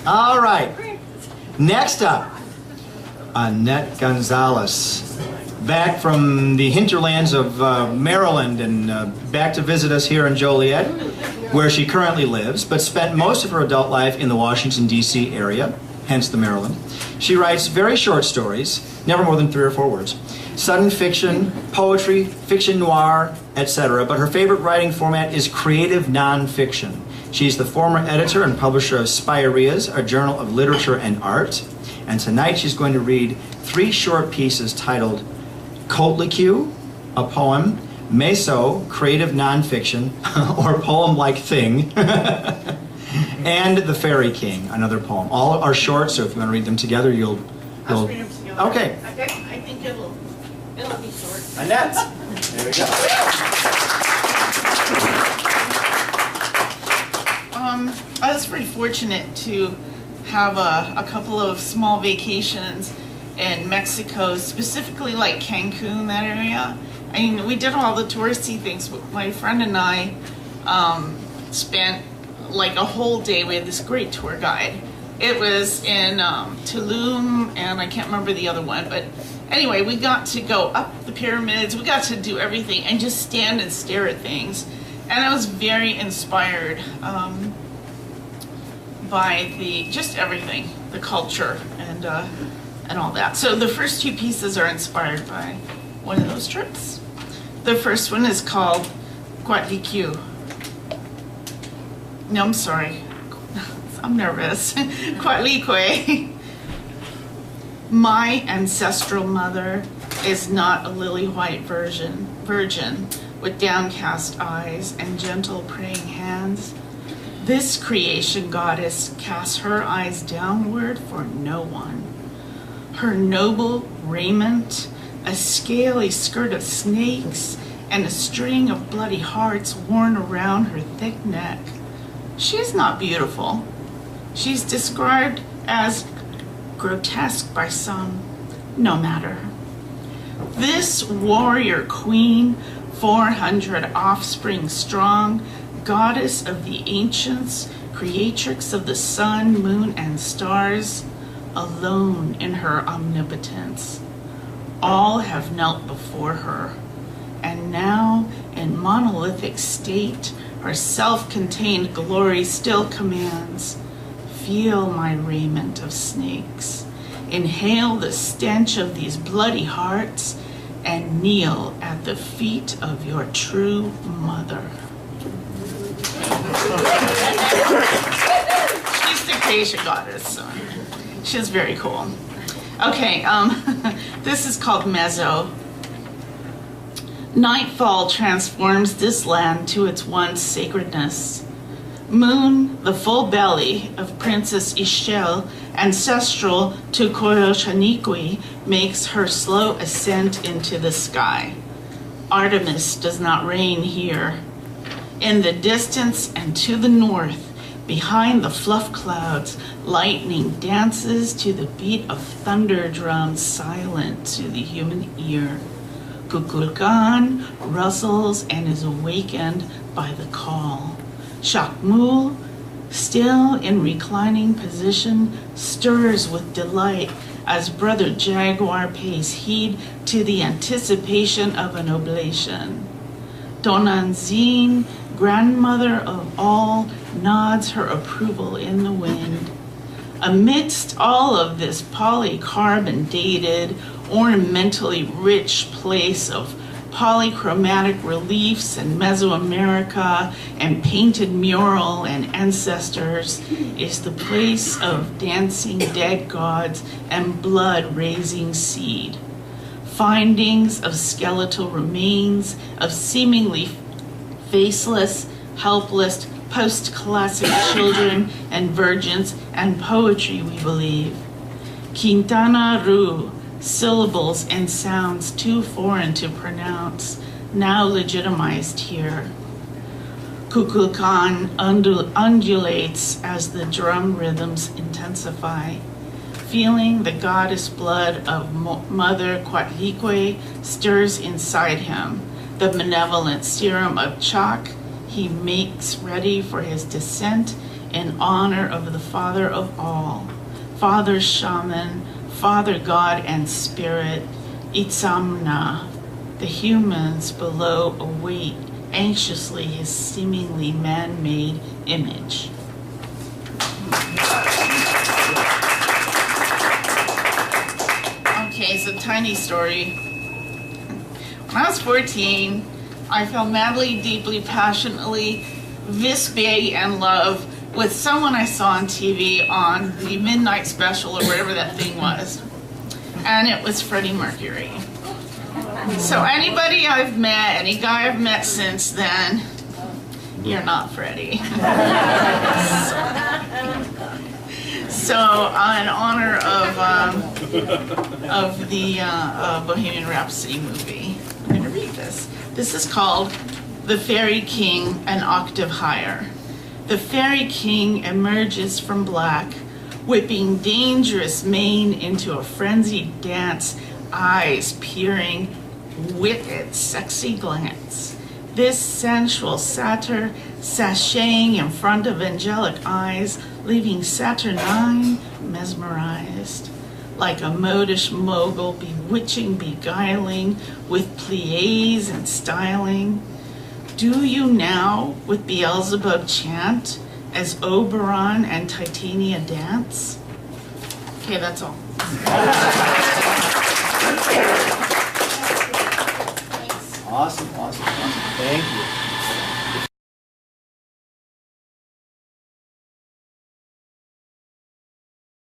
All right. Next up, Annette Gonzalez. Back from the hinterlands of Maryland and back to visit us here in Joliet, where she currently lives, but spent most of her adult life in the Washington, D.C. area, hence the Maryland. She writes very short stories, never more than 3 or 4 words, sudden fiction, poetry, fiction noir, etc. But her favorite writing format is creative nonfiction. She's the former editor and publisher of Spireas, a journal of literature and art. And tonight she's going to read 3 short pieces titled Coatlicue, a poem, Meso, creative nonfiction, or poem-like thing, and The Fairy King, another poem. All are short, so if you want to read them together, you'll... I'll read them together. Okay. I think it'll be short. Annette, there we go. I was pretty fortunate to have a couple of small vacations in Mexico, specifically like Cancun, that area. I mean, we did all the touristy things, but my friend and I spent like a whole day. We had this great tour guide. It was in Tulum, and I can't remember the other one, but anyway, we got to go up the pyramids, we got to do everything and just stand and stare at things. And I was very inspired by just everything, the culture and all that. So the first 2 pieces are inspired by one of those trips. The first one is called Coatlicue. No, I'm sorry. I'm nervous. Coatlicue. My ancestral mother is not a lily-white virgin with downcast eyes and gentle praying hands. This creation goddess casts her eyes downward for no one. Her noble raiment, a scaly skirt of snakes, and a string of bloody hearts worn around her thick neck. She is not beautiful. She's described as grotesque by some, no matter. This warrior queen, 400 offspring strong, goddess of the ancients, creatrix of the sun, moon, and stars, alone in her omnipotence. All have knelt before her, and now, in monolithic state, her self-contained glory still commands. Feel my raiment of snakes. Inhale the stench of these bloody hearts, and kneel at the feet of your true mother. She's the creation goddess, so she's very cool. Okay, this is called Meso. Nightfall transforms this land to its once sacredness. Moon, the full belly of Princess Ixchel, ancestral to Coyochaniqui, makes her slow ascent into the sky. Artemis does not reign here. In the distance and to the north, behind the fluff clouds, lightning dances to the beat of thunder drums silent to the human ear. Kukulkan rustles and is awakened by the call. Shakmul, still in reclining position, stirs with delight as Brother Jaguar pays heed to the anticipation of an oblation. Donanzin, grandmother of all, nods her approval in the wind. Amidst all of this polycarbon-dated, ornamentally rich place of polychromatic reliefs and Mesoamerica and painted mural and ancestors is the place of dancing dead gods and blood-raising seed. Findings of skeletal remains of seemingly faceless, helpless, post-classic children and virgins and poetry, we believe. Quintana Roo, syllables and sounds too foreign to pronounce, now legitimized here. Kukulkan undulates as the drum rhythms intensify. Feeling the goddess blood of Mother Coatlicue stirs inside him, the benevolent serum of chalk he makes ready for his descent in honor of the Father of all, Father Shaman, Father God and Spirit, Itzamna. The humans below await anxiously his seemingly man-made image. Okay, it's a tiny story. When I was 14, I fell madly, deeply, passionately, this big in love with someone I saw on TV on the Midnight Special or whatever that thing was. And it was Freddie Mercury. So anybody I've met, any guy I've met since then, you're not Freddie. So in honor of the Bohemian Rhapsody movie, I'm going to read this. This is called The Fairy King, an Octave Higher. The Fairy King emerges from black, whipping dangerous mane into a frenzied dance, eyes peering, wicked, sexy glance. This sensual satyr sashaying in front of angelic eyes, leaving Saturnine mesmerized. Like a modish mogul, bewitching, beguiling, with pliés and styling. Do you now with Beelzebub chant, as Oberon and Titania dance? Okay, that's all. Awesome, awesome, awesome. Thank you.